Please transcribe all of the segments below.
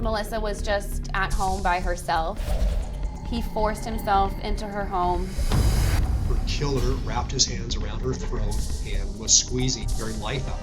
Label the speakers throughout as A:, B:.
A: Melissa was just at home by herself. He forced himself into her home.
B: Her killer wrapped his hands around her throat and was squeezing her very life out.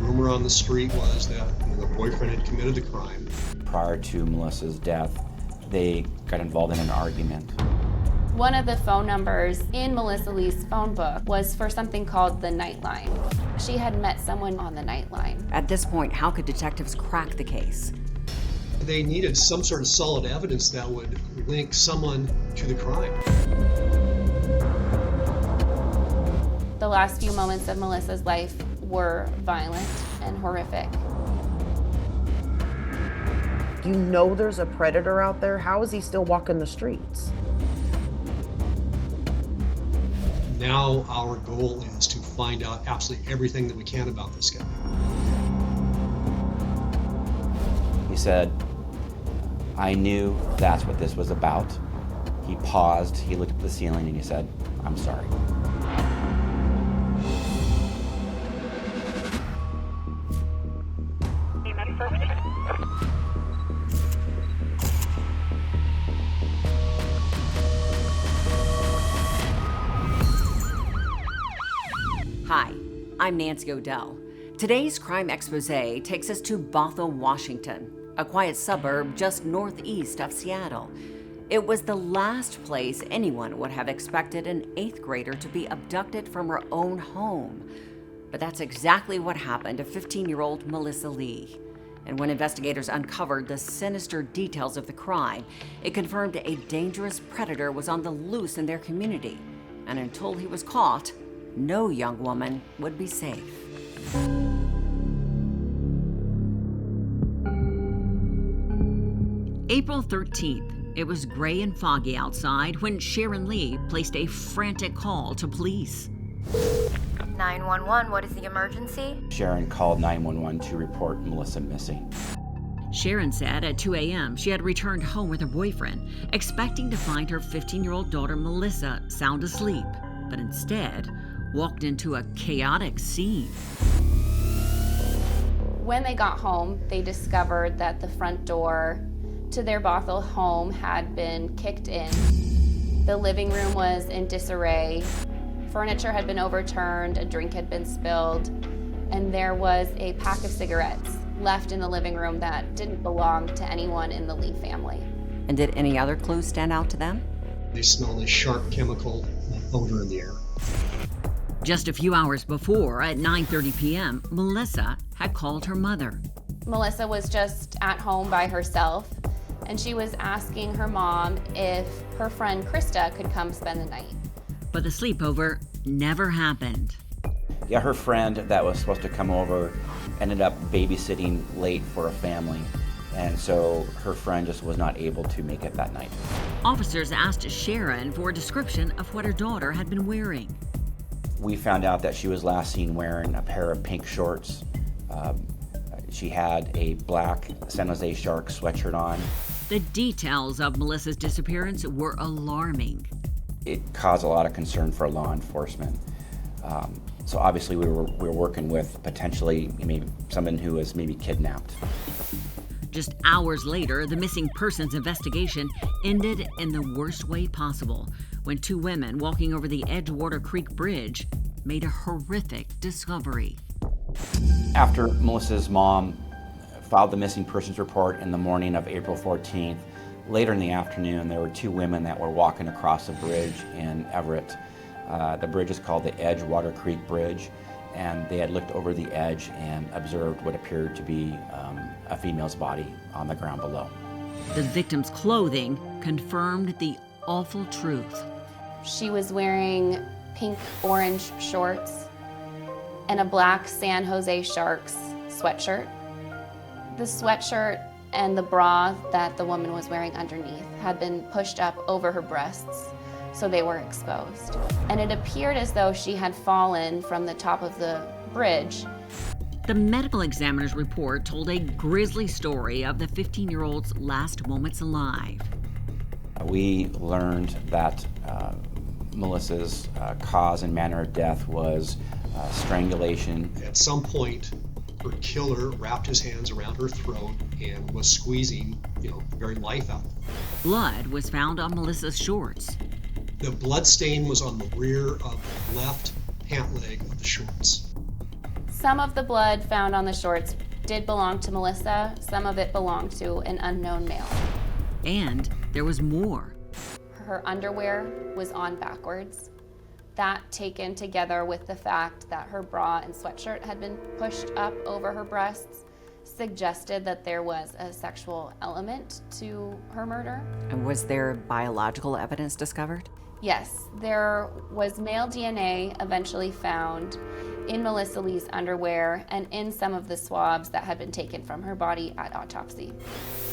B: Rumor on the street was that the boyfriend had committed the crime.
C: Prior to Melissa's death, they got involved in an argument.
A: One of the phone numbers in Melissa Lee's phone book was for something called the Nightline. She had met someone on the Nightline.
D: At this point, how could detectives crack the case?
B: They needed some sort of solid evidence that would link someone to the crime.
A: The last few moments of Melissa's life were violent and horrific.
E: You know there's a predator out there. How is he still walking the streets?
B: Now our goal is to find out absolutely everything that we can about this guy.
C: He said, "I knew that's what this was about." He paused, he looked at the ceiling, and he said, "I'm sorry."
D: Hi, I'm Nancy O'Dell. Today's Crime Exposé takes us to Bothell, Washington, a quiet suburb just northeast of Seattle. It was the last place anyone would have expected an 8th grader to be abducted from her own home. But that's exactly what happened to 15-year-old Melissa Lee. And when investigators uncovered the sinister details of the crime, it confirmed a dangerous predator was on the loose in their community. And until he was caught, no young woman would be safe.
F: April 13th. It was gray and foggy outside when Sharon Lee placed a frantic call to police.
G: 911, what is the emergency?
C: Sharon called 911 to report Melissa missing.
F: Sharon said at 2 a.m. she had returned home with her boyfriend, expecting to find her 15-year-old daughter Melissa sound asleep, but instead walked into a chaotic scene.
A: When they got home, they discovered that the front door to their Bothell home had been kicked in. The living room was in disarray. Furniture had been overturned, a drink had been spilled, and there was a pack of cigarettes left in the living room that didn't belong to anyone in the Lee family.
D: And did any other clues stand out to them?
B: They smelled a sharp chemical odor in the air.
F: Just a few hours before, at 9:30 p.m., Melissa had called her mother.
A: Melissa was just at home by herself, and she was asking her mom if her friend Krista could come spend the night.
F: But the sleepover never happened.
C: Yeah, her friend that was supposed to come over ended up babysitting late for a family, and so her friend just was not able to make it that night.
F: Officers asked Sharon for a description of what her daughter had been wearing.
C: We found out that she was last seen wearing a pair of pink shorts. She had a black San Jose Sharks sweatshirt on.
F: The details of Melissa's disappearance were alarming.
C: It caused a lot of concern for law enforcement. So obviously we were working with potentially maybe someone who was maybe kidnapped.
F: Just hours later, the missing persons investigation ended in the worst way possible when 2 women walking over the Edgewater Creek Bridge made a horrific discovery.
C: After Melissa's mom filed the missing persons report in the morning of April 14th, later in the afternoon there were 2 women that were walking across a bridge in Everett. The bridge is called the Edgewater Creek Bridge, and they had looked over the edge and observed what appeared to be a female's body on the ground below.
F: The victim's clothing confirmed the awful truth.
A: She was wearing pink-orange shorts and a black San Jose Sharks sweatshirt. The sweatshirt and the bra that the woman was wearing underneath had been pushed up over her breasts, so they were exposed. And it appeared as though she had fallen from the top of the bridge.
F: The medical examiner's report told a grisly story of the 15-year-old's last moments alive.
C: We learned that Melissa's cause and manner of death was strangulation.
B: At some point, Her killer wrapped his hands around her throat and was squeezing, the very life out of her.
F: Blood was found on Melissa's shorts.
B: The blood stain was on the rear of the left pant leg of the shorts.
A: Some of the blood found on the shorts did belong to Melissa. Some of it belonged to an unknown male.
F: And there was more.
A: Her underwear was on backwards. That, taken together with the fact that her bra and sweatshirt had been pushed up over her breasts, suggested that there was a sexual element to her murder.
D: And was there biological evidence discovered?
A: Yes, there was male DNA eventually found in Melissa Lee's underwear and in some of the swabs that had been taken from her body at autopsy.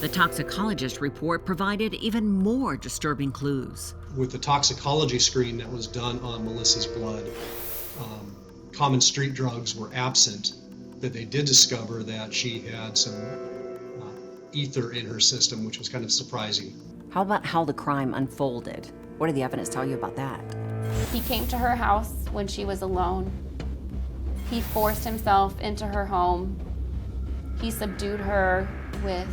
F: The toxicologist report provided even more disturbing clues.
B: With the toxicology screen that was done on Melissa's blood, common street drugs were absent, but they did discover that she had some ether in her system, which was kind of surprising.
D: How about how the crime unfolded? What did the evidence tell you about that?
A: He came to her house when she was alone. He forced himself into her home. He subdued her with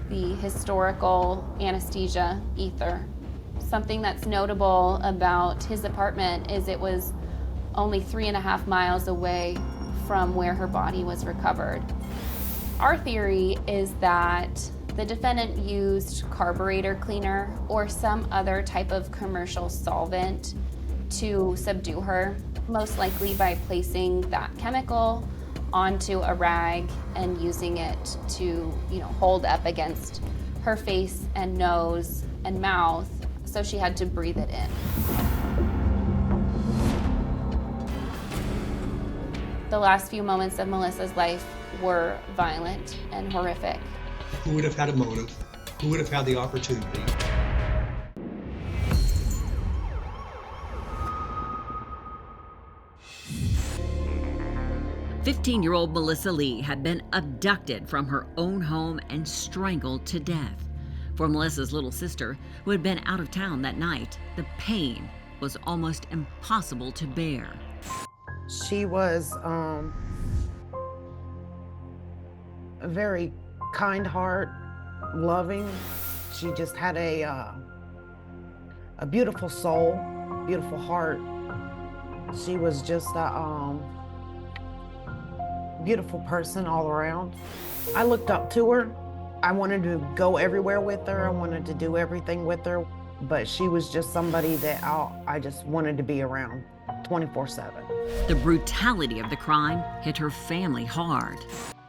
A: the historical anesthesia ether. Something that's notable about his apartment is it was only 3.5 miles away from where her body was recovered. Our theory is that the defendant used carburetor cleaner or some other type of commercial solvent to subdue her, most likely by placing that chemical onto a rag and using it to, hold up against her face and nose and mouth, so she had to breathe it in. The last few moments of Melissa's life were violent and horrific.
B: Who would have had a motive? Who would have had the opportunity?
F: "15-year-old Melissa Lee had been abducted from her own home and strangled to death. For Melissa's little sister, who had been out of town that night, the pain was almost impossible to bear.
E: She was a very kind heart, loving. She just had a beautiful soul, beautiful heart. She was just a beautiful person all around. I looked up to her. I wanted to go everywhere with her. I wanted to do everything with her, but she was just somebody that I just wanted to be around 24/7.
F: The brutality of the crime hit her family hard.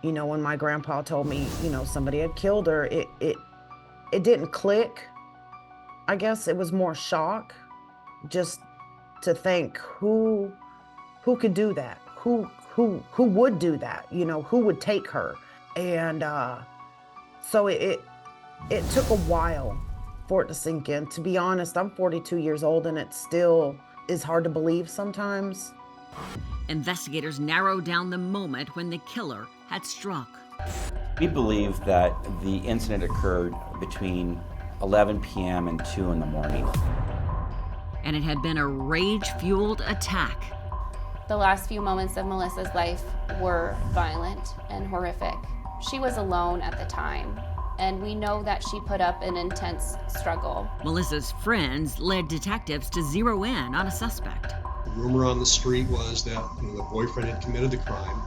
E: When my grandpa told me, somebody had killed her, it didn't click. I guess it was more shock, just to think who could do that, who would do that, who would take her. And so it took a while for it to sink in. To be honest, I'm 42 years old and it still is hard to believe sometimes.
F: Investigators narrowed down the moment when the killer had struck.
C: We believe that the incident occurred between 11 p.m. and 2 in the morning.
F: And it had been a rage-fueled attack.
A: The last few moments of Melissa's life were violent and horrific. She was alone at the time, and we know that she put up an intense struggle.
F: Melissa's friends led detectives to zero in on a suspect.
B: The rumor on the street was that the boyfriend had committed the crime.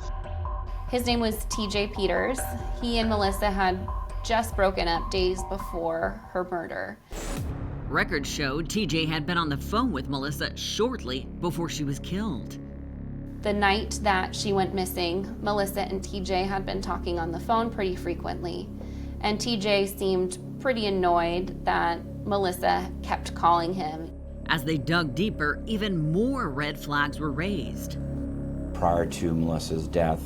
A: His name was TJ Peters. He and Melissa had just broken up days before her murder.
F: Records showed TJ had been on the phone with Melissa shortly before she was killed.
A: The night that she went missing, Melissa and TJ had been talking on the phone pretty frequently, and TJ seemed pretty annoyed that Melissa kept calling him.
F: As they dug deeper, even more red flags were raised.
C: Prior to Melissa's death,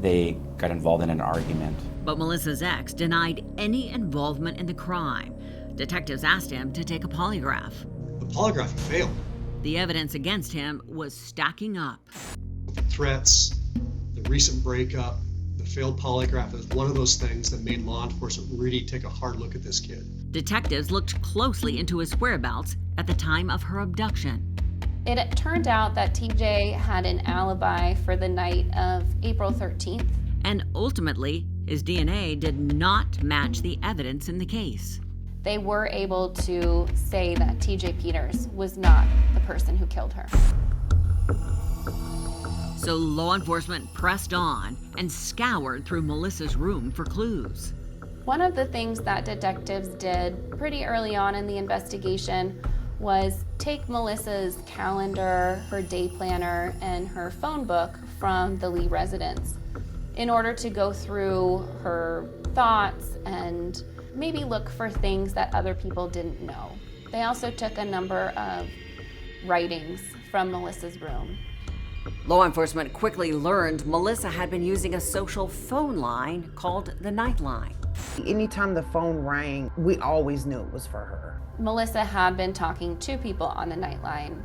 C: they got involved in an argument.
F: But Melissa's ex denied any involvement in the crime. Detectives asked him to take a polygraph.
B: The polygraph failed.
F: The evidence against him was stacking up.
B: The threats, the recent breakup, the failed polygraph is one of those things that made law enforcement really take a hard look at this kid.
F: Detectives looked closely into his whereabouts at the time of her abduction.
A: It turned out that TJ had an alibi for the night of April 13th.
F: And ultimately, his DNA did not match the evidence in the case.
A: They were able to say that T.J. Peters was not the person who killed her.
F: So law enforcement pressed on and scoured through Melissa's room for clues.
A: One of the things that detectives did pretty early on in the investigation was take Melissa's calendar, her day planner, and her phone book from the Lee residence in order to go through her thoughts and maybe look for things that other people didn't know. They also took a number of writings from Melissa's room.
D: Law enforcement quickly learned Melissa had been using a social phone line called the Nightline.
E: Anytime the phone rang, we always knew it was for her.
A: Melissa had been talking to people on the Nightline.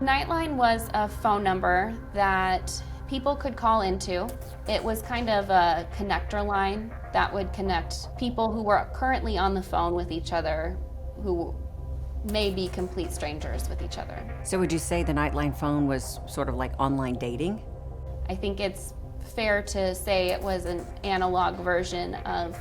A: Nightline was a phone number that people could call into. It was kind of a connector line that would connect people who were currently on the phone with each other, who may be complete strangers with each other.
D: So would you say the Nightline phone was sort of like online dating?
A: I think it's fair to say it was an analog version of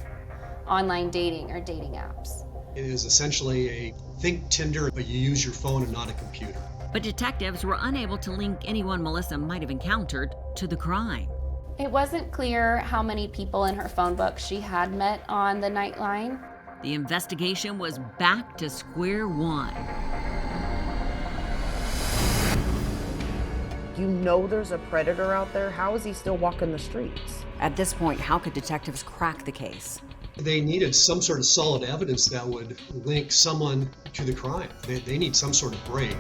A: online dating or dating apps.
B: It is essentially a think Tinder, but you use your phone and not a computer.
F: But detectives were unable to link anyone Melissa might have encountered to the crime.
A: It wasn't clear how many people in her phone book she had met on the Nightline.
F: The investigation was back to square one.
E: You know there's a predator out there. How is he still walking the streets?
D: At this point, how could detectives crack the case?
B: They needed some sort of solid evidence that would link someone to the crime. They need some sort of break.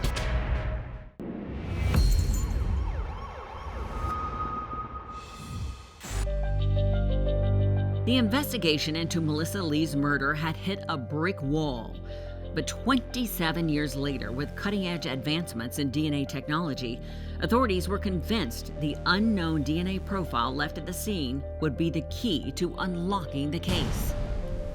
F: The investigation into Melissa Lee's murder had hit a brick wall. But 27 years later, with cutting-edge advancements in DNA technology, authorities were convinced the unknown DNA profile left at the scene would be the key to unlocking the case.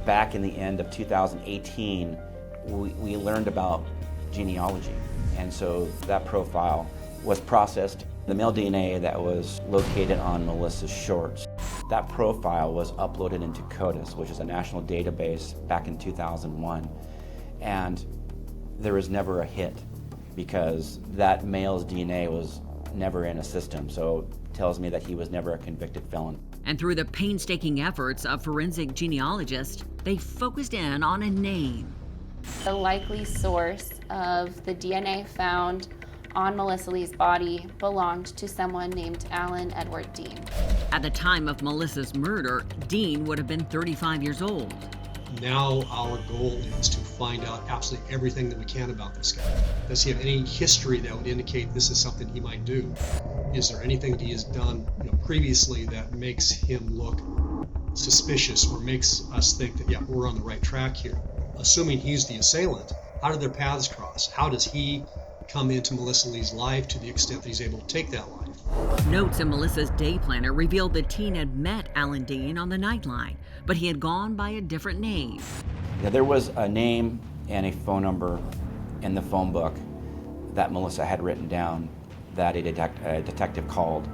C: Back in the end of 2018, we learned about genealogy, and so that profile was processed. The male DNA that was located on Melissa's shorts, that profile was uploaded into CODIS, which is a national database, back in 2001. And there was never a hit because that male's DNA was never in a system, so it tells me that he was never a convicted felon.
F: And through the painstaking efforts of forensic genealogists, they focused in on a name.
A: The likely source of the DNA found on Melissa Lee's body belonged to someone named Alan Edward Dean.
F: At the time of Melissa's murder, Dean would have been 35 years old.
B: Now our goal is to find out absolutely everything that we can about this guy. Does he have any history that would indicate this is something he might do? Is there anything that he has done previously that makes him look suspicious or makes us think that, yeah, we're on the right track here? Assuming he's the assailant, how did their paths cross? How does he come into Melissa Lee's life to the extent that he's able to take that life?
F: Notes in Melissa's day planner revealed the teen had met Alan Dean on the Nightline, but he had gone by a different name.
C: Yeah, there was a name and a phone number in the phone book that Melissa had written down that a detective called,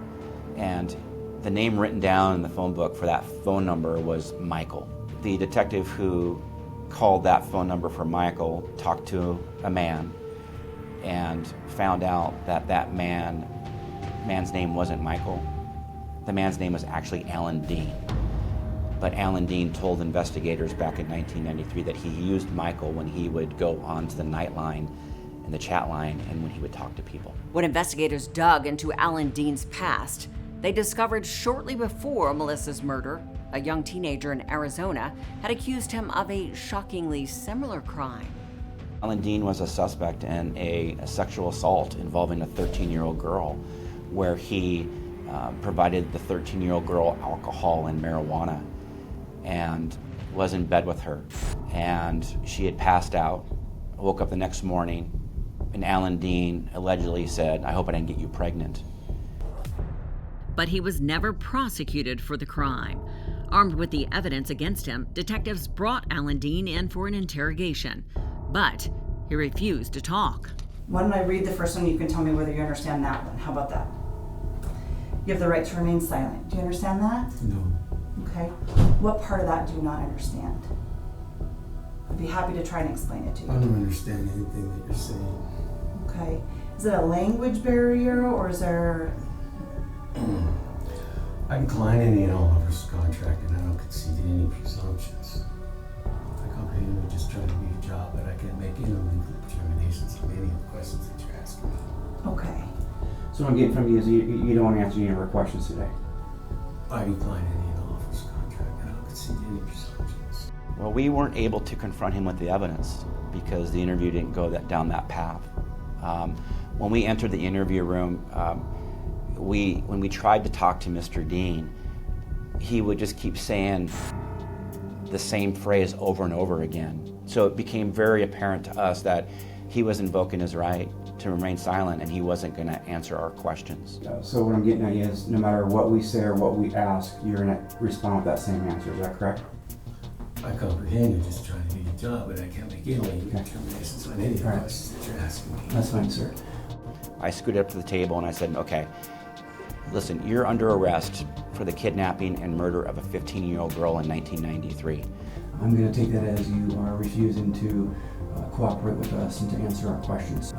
C: and the name written down in the phone book for that phone number was Michael. The detective who called that phone number for Michael talked to a man and found out that that man's name wasn't Michael. The man's name was actually Alan Dean. But Alan Dean told investigators back in 1993 that he used Michael when he would go onto the Nightline and the chat line and when he would talk to people.
D: When investigators dug into Alan Dean's past, they discovered shortly before Melissa's murder, a young teenager in Arizona had accused him of a shockingly similar crime.
C: Alan Dean was a suspect in a sexual assault involving a 13-year-old girl, where he provided the 13-year-old girl alcohol and marijuana and was in bed with her. And she had passed out, woke up the next morning, and Alan Dean allegedly said, "I hope I didn't get you pregnant."
F: But he was never prosecuted for the crime. Armed with the evidence against him, detectives brought Alan Dean in for an interrogation. But he refused to talk.
G: Why don't I read the first one? You can tell me whether you understand that one. How about that? You have the right to remain silent. Do you understand that?
H: No.
G: Okay. What part of that do you not understand? I'd be happy to try and explain it to
H: I
G: you.
H: don't understand anything that you're saying.
G: Okay. Is it a language barrier or is there...
H: I decline any and all of this contract, and I don't concede any presumptions. I comprehend we're just trying to do your job, but I can't make any legal determinations on any of the questions that you're asking me.
G: Okay.
C: So what I'm getting from you is you don't want to answer any of our questions today.
H: I decline any and all of this contract, and I don't concede any presumptions.
C: Well, we weren't able to confront him with the evidence because the interview didn't go down that path. When we entered the interview room, when we tried to talk to Mr. Dean, he would just keep saying the same phrase over and over again. So it became very apparent to us that he was invoking his right to remain silent and he wasn't going to answer our questions. So what I'm getting at is no matter what we say or what we ask, you're going to respond with that same answer. Is that correct?
H: I comprehend you're just trying to do your job, but I can't make any legal determinations on any of the questions that you're asking me.
C: That's fine, sir. I scooted up to the table and I said, okay, listen, you're under arrest for the kidnapping and murder of a 15-year-old girl in 1993. I'm going to take that as you are refusing to cooperate with us and to answer our questions.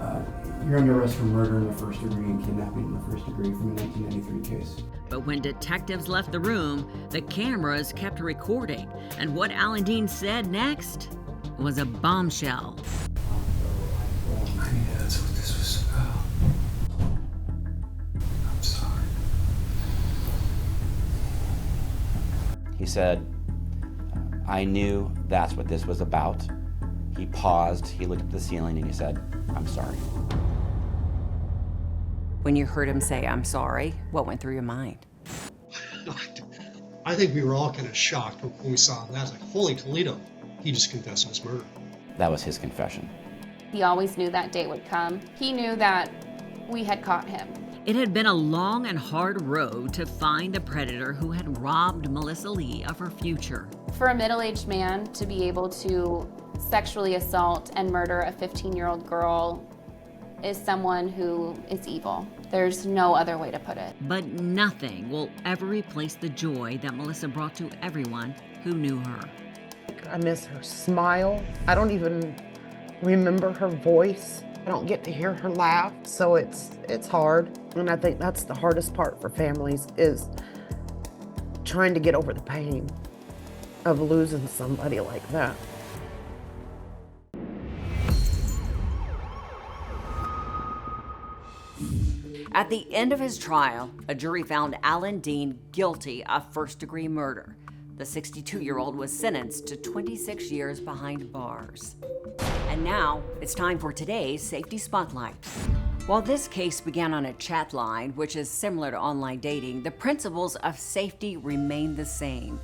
C: You're under arrest for murder in the first degree and kidnapping in the first degree from a 1993 case.
F: But when detectives left the room, the cameras kept recording, and what Alan Dean said next was a bombshell.
H: I knew that's what this was about. I'm sorry.
C: He said, I knew that's what this was about. He paused, he looked at the ceiling, and he said, I'm sorry.
D: When you heard him say, I'm sorry, what went through your mind?
B: I think we were all kind of shocked when we saw that. It's like, holy Toledo, he just confessed his murder.
C: That was his confession.
A: He always knew that day would come. He knew that we had caught him.
F: It had been a long and hard road to find the predator who had robbed Melissa Lee of her future.
A: For a middle-aged man to be able to sexually assault and murder a 15-year-old girl is someone who is evil. There's no other way to put it.
F: But nothing will ever replace the joy that Melissa brought to everyone who knew her.
E: I miss her smile. I don't even remember her voice. I don't get to hear her laugh, so it's hard. And I think that's the hardest part for families is trying to get over the pain of losing somebody like that.
D: At the end of his trial, a jury found Alan Dean guilty of first-degree murder. The 62-year-old was sentenced to 26 years behind bars. And now, it's time for today's Safety Spotlight. While this case began on a chat line, which is similar to online dating, the principles of safety remain the same.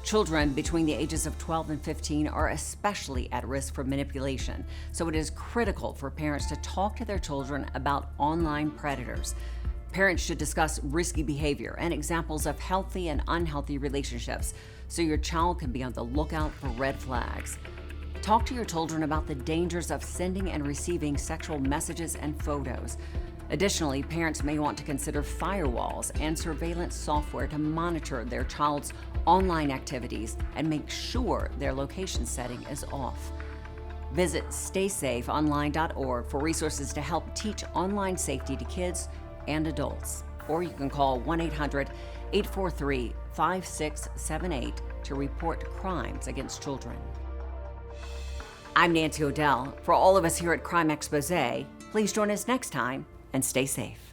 D: Children between the ages of 12 and 15 are especially at risk for manipulation, so it is critical for parents to talk to their children about online predators. Parents should discuss risky behavior and examples of healthy and unhealthy relationships, so your child can be on the lookout for red flags. Talk to your children about the dangers of sending and receiving sexual messages and photos. Additionally, parents may want to consider firewalls and surveillance software to monitor their child's online activities and make sure their location setting is off. Visit staysafeonline.org for resources to help teach online safety to kids and adults. Or you can call 1-800-843-5678 to report crimes against children. I'm Nancy O'Dell. For all of us here at Crime Exposé, please join us next time and stay safe.